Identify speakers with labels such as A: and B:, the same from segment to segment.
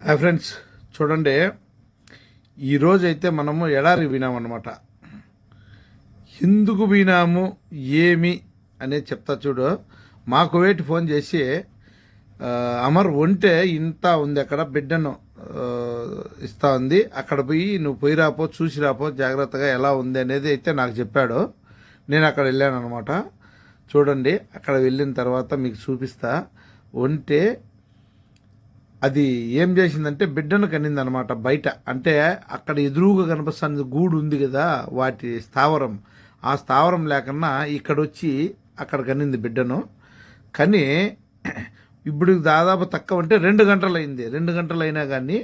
A: Hi friends, చూడండి. ఈరోజు అయితే మనము ఎడారి వినామన్నమాట. ఎందుకు వినాము ఏమి అనేది చెప్తా చూడు. మాకు వేటి ఫోన్ చేసి అమర్ ఒంటే ఇంత ఉంది, అక్కడ బిడ్డను ఇస్తా ఉంది, అక్కడ పోయి నువ్వు పోయి రాపో, చూసి రాపో జాగ్రత్తగా ఎలా ఉంది అనేది అయితే నాకు చెప్పాడు. నేను అక్కడ వెళ్ళాను అనమాట. చూడండి, అక్కడ వెళ్ళిన తర్వాత మీకు చూపిస్తా. ఒంటే అది ఏం చేసిందంటే బిడ్డను కనిందనమాట బయట. అంటే అక్కడ ఎదురుగా కనిపిస్తుంది గూడు ఉంది కదా, వాటి స్థావరం. ఆ స్థావరం లేకన్నా ఇక్కడ వచ్చి అక్కడ కనింది బిడ్డను. కానీ ఇప్పుడు దాదాపు తక్కువ అంటే 2 గంటలు అయింది. 2 గంటలు అయినా కానీ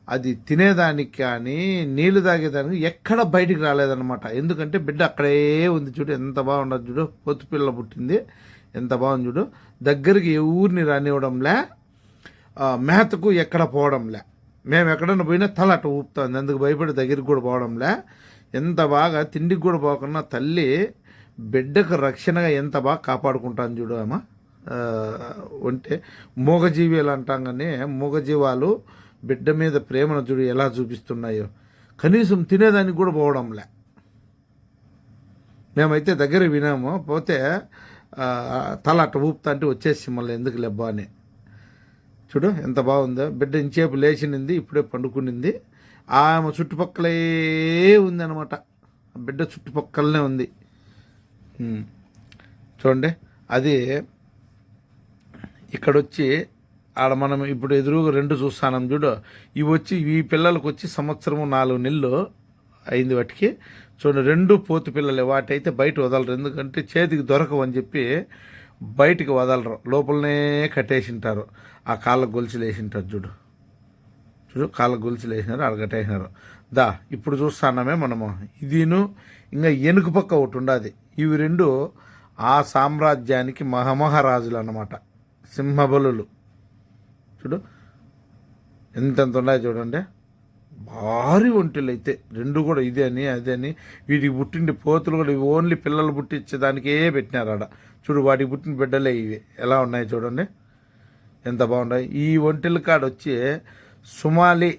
A: అది తినేదానికి కానీ నీళ్లు తాగేదానికి ఎక్కడ బయటికి రాలేదన్నమాట. ఎందుకంటే బిడ్డ అక్కడే ఉంది. చూడు ఎంత బాగుండదు, చూడు పొత్తు పిల్ల పుట్టింది, ఎంత బాగుంది చూడు. దగ్గరికి ఊరిని రానివ్వడంలే, మేతకు ఎక్కడ పోవడంలే. మేము ఎక్కడన్నా పోయినా తల అట్ట ఊపుతుంది, అందుకు భయపడి దగ్గరికి కూడా పోవడంలే. ఎంత బాగా తిండికి కూడా పోకుండా తల్లి బిడ్డకు రక్షణగా ఎంత బాగా కాపాడుకుంటాను చూడు. అమ్మ ఉంటే మూగజీవాలు అంటాం, కానీ మూగజీవాలు బిడ్డ మీద ప్రేమను చూడు ఎలా చూపిస్తున్నాయో. కనీసం తినేదానికి కూడా పోవడంలే. మేమైతే దగ్గర వినాము, పోతే తల అట్ట ఊపుతా అంటే వచ్చేసి మళ్ళీ ఎందుకు లెబ్బా అని. చూడు ఎంత బాగుందో. బిడ్డ ఇంచేపు లేచినింది, ఇప్పుడే పండుకునింది. ఆమె చుట్టుపక్కలే ఉంది అనమాట. బిడ్డ చుట్టుపక్కలనే ఉంది. చూడండి, అది ఇక్కడొచ్చి ఆడ మనం ఇప్పుడు ఎదురుగా 2 చూస్తానం చూడు. ఇవి వచ్చి ఈ పిల్లలకు వచ్చి సంవత్సరము 4 నెలలు అయింది వాటికి. చూడండి, 2 పోతు పిల్లలే. వాటైతే బయట వదలరు, ఎందుకంటే చేతికి దొరకవు అని చెప్పి బయటికి వదలరు, లోపలనే కట్టేసింటారు. ఆ కాళ్ళకు గొలుసులు వేసింటారు చూడు. చూడు కాళ్ళకు గొలుసులు వేసినారు, ఆడ కట్టేసినారు. ఇప్పుడు చూస్తున్నామే మనము. ఇదిను ఇంకా వెనుక పక్క ఒకటి ఉండదు. ఇవి 2 ఆ సామ్రాజ్యానికి మహామహారాజులు అన్నమాట, సింహబలులు. చూడు ఎంతెంత ఉన్నాయి చూడండి. భారీ ఒంటెలు అయితే 2 కూడా. ఇదే అని అదే అని వీటికి పుట్టిండి పోతులు కూడా ఓన్లీ పిల్లలు పుట్టించేదానికే పెట్టినారు ఆడ. చూడు వాటికి పుట్టిన బిడ్డలే ఇవి ఎలా ఉన్నాయి చూడండి, ఎంత బాగున్నాయి. ఈ ఒంటెల కాడ వచ్చి సుమాలి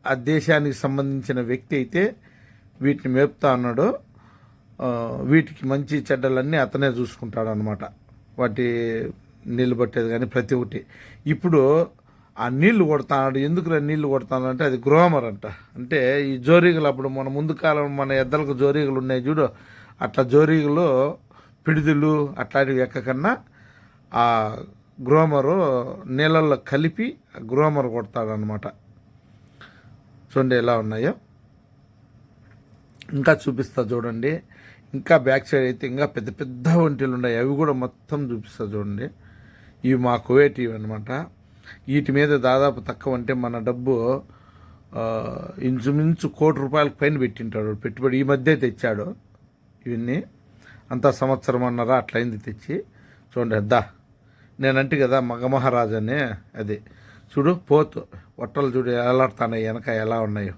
A: ఆ దేశానికి సంబంధించిన వ్యక్తి అయితే వీటిని మేపుతా ఉన్నాడు. వీటికి మంచి చెడ్డలన్నీ అతనే చూసుకుంటాడు అనమాట. వాటి నీళ్ళు పట్టేది కానీ ప్రతి ఒక్కటి. ఇప్పుడు ఆ నీళ్లు కొడతాడు. ఎందుకు నీళ్లు కొడతానంటే అది గ్రోమర్ అంట. అంటే ఈ జోరీగలు అప్పుడు మన ముందు కాలం మన ఎద్దలకు జోరీగలు ఉన్నాయి చూడు, అట్లా జోరీగలు పిడిదులు అట్లాంటివి ఎక్కకన్నా ఆ గ్రోమరు నీళ్ళల్లో కలిపి గ్రోమర్ కొడతాడనమాట. చూడండి ఎలా ఉన్నాయో. ఇంకా చూపిస్తా చూడండి. ఇంకా బ్యాక్ సైడ్ అయితే ఇంకా పెద్ద పెద్ద ఒంటెలు ఉన్నాయి, అవి కూడా మొత్తం చూపిస్తా చూడండి. ఇవి మా కువైటివి అనమాట. వీటి మీద దాదాపు తక్కువ అంటే మన డబ్బు ఇంచుమించు ₹1,00,00,000 పైన పెట్టింటాడు పెట్టుబడి. ఈ మధ్య తెచ్చాడు ఇవన్నీ. అంతా సంవత్సరం అన్నారా అట్లయింది తెచ్చి. చూడండి నేనంటే కదా మగమహారాజు అని. అది చూడు పోతు వట్టలు చూడు ఎలాడుతున్నాయి, వెనక ఎలా ఉన్నాయో.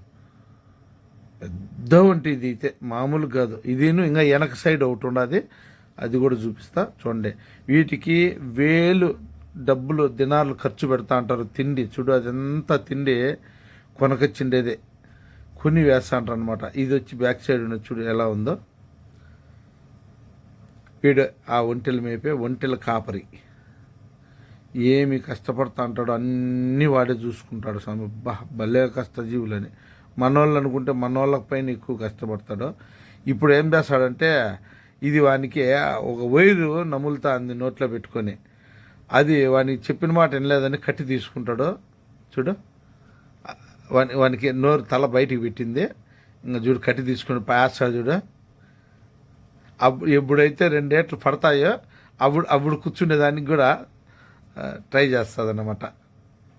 A: పెద్ద వంటి ఇది అయితే మామూలు కాదు. ఇదిను ఇంకా వెనక సైడ్ ఒకటి ఉండదు, అది కూడా చూపిస్తా చూడండి. వీటికి డబ్బులు దినాలు ఖర్చు పెడతా అంటారు తిండి. చూడు అదంతా తిండి కొనకొచ్చిండేదే, కొని వేస్తా అంటారు అనమాట. ఇది వచ్చి బ్యాక్ సైడ్ ఉన్నది చూడు ఎలా ఉందో. వీడు ఆ ఒంటెల మేపే ఒంటెల కాపరి. ఏమి కష్టపడతా అంటాడు, అన్నీ వాడే చూసుకుంటాడు. భలే కష్టజీవులని. మనోళ్ళు అనుకుంటే మనోళ్ళ పైన ఎక్కువ కష్టపడతాడు. ఇప్పుడు ఏం చేస్తాడంటే ఇది వానికి ఒక వైరు నములుతా అంది నోట్లో పెట్టుకొని. అది వానికి చెప్పిన మాట వినలేదని కట్టి తీసుకుంటాడు. చూడు వానికి నోరు తల బయటికి పెట్టింది, ఇంకా చూడు కట్టి తీసుకుని పాస్తాడు చూడు. ఎప్పుడైతే 2 ఏట్లు పడతాయో అప్పుడు కూర్చుండేదానికి కూడా ట్రై చేస్తుంది అన్నమాట.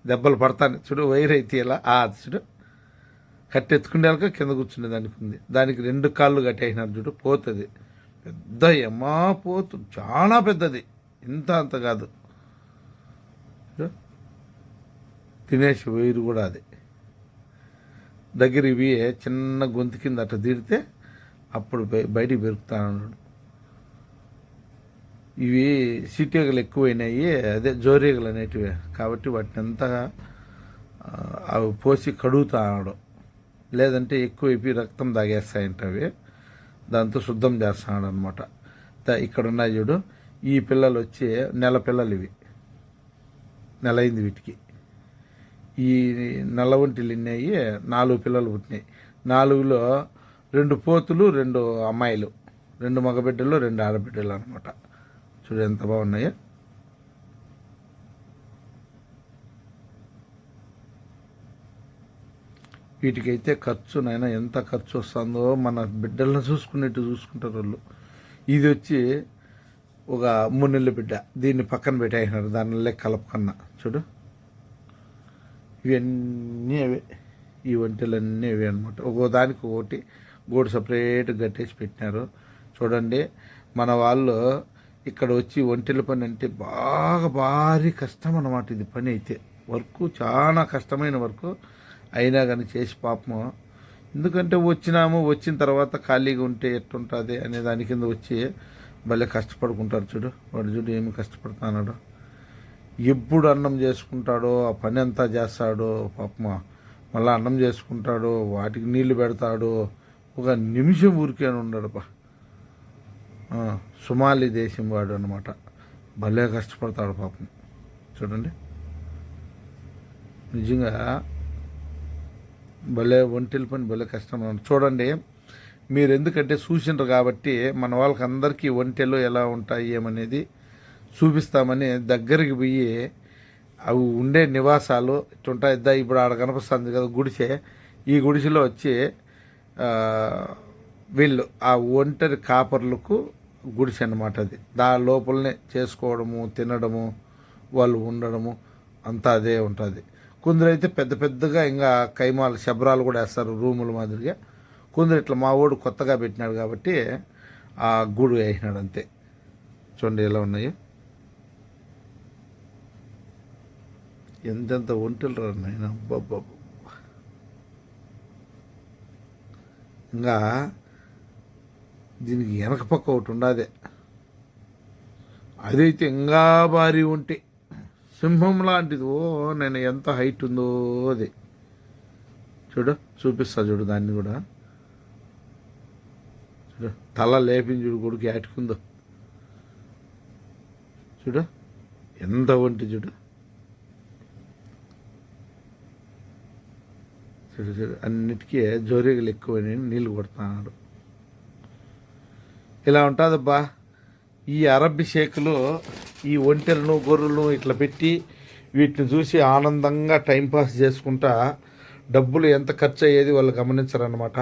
A: దెబ్బలు పడతాను చూడు. వైర్ అయితే ఇలా చూడు కట్టి ఎత్తుకునేలాగా కింద కూర్చునేదానికి ఉంది. దానికి 2 కాళ్ళు కట్టేసినారు చూడు. పోతుంది పెద్ద ఎమ్మా పోతు, చాలా పెద్దది, ఇంత అంత కాదు. తినేసి వైరు కూడా అది దగ్గర. ఇవి చిన్న గొంతు కింద అట్లా తీడితే అప్పుడు బయటికి పెరుగుతాను. ఇవి సీటీగలు ఎక్కువైనాయి, అదే జోరీగలు అనేటివి. కాబట్టి వాటిని అంతా అవి పోసి కడుగుతాడు, లేదంటే ఎక్కువైపోయి రక్తం తాగేస్తాయంట అవి, దాంతో శుద్ధం చేస్తున్నాడు అనమాట. ఇక్కడ ఉన్నాయి చూడు, ఈ పిల్లలు వచ్చి నెల పిల్లలు, ఇవి నెల అయింది వీటికి. ఈ నల్ల ఒంటిలు ఇన్నాయి, 4 పిల్లలు పుట్టినాయి. 4లో 2 పోతులు, 2 అమ్మాయిలు, 2 మగబిడ్డలు, 2 ఆడబిడ్డలు అనమాట. చూడు ఎంత బాగున్నాయో. వీటికైతే ఖర్చు నాయన ఎంత ఖర్చు వస్తుందో, మన బిడ్డలను చూసుకునేట్టు చూసుకుంటారు వాళ్ళు. ఇది వచ్చి ఒక 3 నెలల బిడ్డ, దీన్ని పక్కన పెట్టేసినారు దానిలో కలపకన్నా. చూడు ఇవన్నీ అవే, ఈ ఒంటెలన్నీ అవే అనమాట. ఒక్కో దానికి ఒకటి గోడు సపరేట్గా కట్టేసి పెట్టినారు. చూడండి మన వాళ్ళు ఇక్కడ వచ్చి ఒంటెల పని అంటే బాగా భారీ కష్టం అన్నమాట. ఇది పని అయితే వర్క్ చాలా కష్టమైన వర్క్, అయినా కానీ చేసి పాపము. ఎందుకంటే వచ్చిన తర్వాత ఖాళీగా ఉంటే ఎట్టుంటుంది అనే దాని కింద వచ్చి భలే కష్టపడుకుంటారు. చూడు వాడు, చూడు ఏమి కష్టపడుతున్నాడు, ఎప్పుడు అన్నం చేసుకుంటాడో ఆ పని అంతా చేస్తాడో పాపమ. మళ్ళీ అన్నం చేసుకుంటాడు, వాటికి నీళ్లు పెడతాడు, ఒక నిమిషం ఊరికే ఉండడుపా. సుమాలి దేశం వాడు అనమాట, భలే కష్టపడతాడు పాపం. చూడండి నిజంగా భలే ఒంటెల పని భలే కష్టం. చూడండి మీరు, ఎందుకంటే చూసిండ్రు కాబట్టి మన వాళ్ళకి అందరికీ ఒంటెలు ఎలా ఉంటాయి ఏమనేది చూపిస్తామని దగ్గరికి పోయి అవి ఉండే నివాసాలు ఇట్టుంటాయి. ఇప్పుడు ఆడ కనిపిస్తుంది కదా గుడిసె, ఈ గుడిసెలో వచ్చి వీళ్ళు ఆ ఒంటరి కాపర్లకు గుడిసె అన్నమాట. అది దాని లోపలనే చేసుకోవడము, తినడము, వాళ్ళు ఉండడము అంతా అదే ఉంటుంది. కొందరైతే పెద్ద పెద్దగా ఇంకా కైమాలు శబరాలు కూడా వేస్తారు రూముల మాదిరిగా. కొందరు ఇట్లా మా వాడు కొత్తగా పెట్టినాడు కాబట్టి ఆ గూడు వేసినాడు అంతే. చూడండి ఎలా ఉన్నాయో, ఎంతెంత ఒంటెలు రా నాయన. అబ్బబ్బబ్బ, ఇంకా దీనికి వెనక పక్క ఒకటి ఉండదే, అదైతే ఇంకా భారీ ఉంటే సింహం లాంటిది. ఓ నేను ఎంత హైట్ ఉందో అది. చూడు చూపిస్తా, చూడు దాన్ని కూడా చూడు, తల లేపింది చూడు, కొడుకు ఏటుకుందో చూడు, ఎంత ఒంటి చూడు. చూడు చూడు, అన్నిటికీ జోరీగలు ఎక్కువని నీళ్ళు కొడుతున్నాడు. ఇలా ఉంటుందబ్బా ఈ అరబ్బీ షేకులు. ఈ ఒంటెలను గొర్రెలను ఇట్లా పెట్టి వీటిని చూసి ఆనందంగా టైంపాస్ చేసుకుంటా డబ్బులు ఎంత ఖర్చు అయ్యేది వాళ్ళు గమనించరన్నమాట.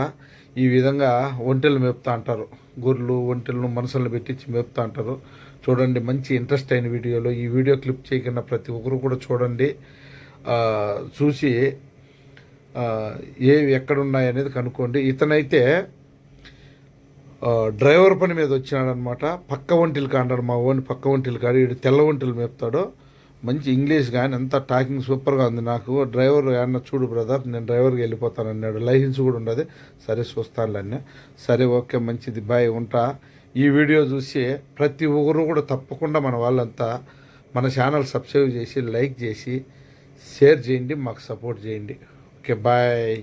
A: ఈ విధంగా ఒంటెలు మేపుతా అంటారు, గొర్రెలు ఒంటెలను మనుషులను పెట్టించి మేపుతా అంటారు. చూడండి మంచి ఇంట్రెస్ట్ అయిన వీడియోలో, ఈ వీడియో క్లిప్ చేయకుండా ప్రతి ఒక్కరు కూడా చూడండి, చూసి ఏవి ఎక్కడున్నాయనేది కనుక్కోండి. ఇతనైతే డ్రైవర్ పని మీద వచ్చినాడనమాట. పక్క ఒంటిలు కాంటాడు మా ఓన్, పక్క ఒంటిలు కాడు, వీడు తెల్ల ఒంటిలు మేపుతాడు. మంచి ఇంగ్లీష్ కానీ అంతా టాకింగ్ సూపర్గా ఉంది. నాకు డ్రైవర్ ఏమన్నా చూడు బ్రదర్, నేను డ్రైవర్కి వెళ్ళిపోతాను అన్నాడు. లైసెన్స్ కూడా ఉండదు. సరే చూస్తానులే అన్న. సరే ఓకే మంచిది బాయ్ ఉంటా. ఈ వీడియో చూసి ప్రతి ఒక్కరు కూడా తప్పకుండా మన వాళ్ళంతా మన ఛానల్ సబ్స్క్రైబ్ చేసి, లైక్ చేసి, షేర్ చేయండి, మాకు సపోర్ట్ చేయండి. Okay bye.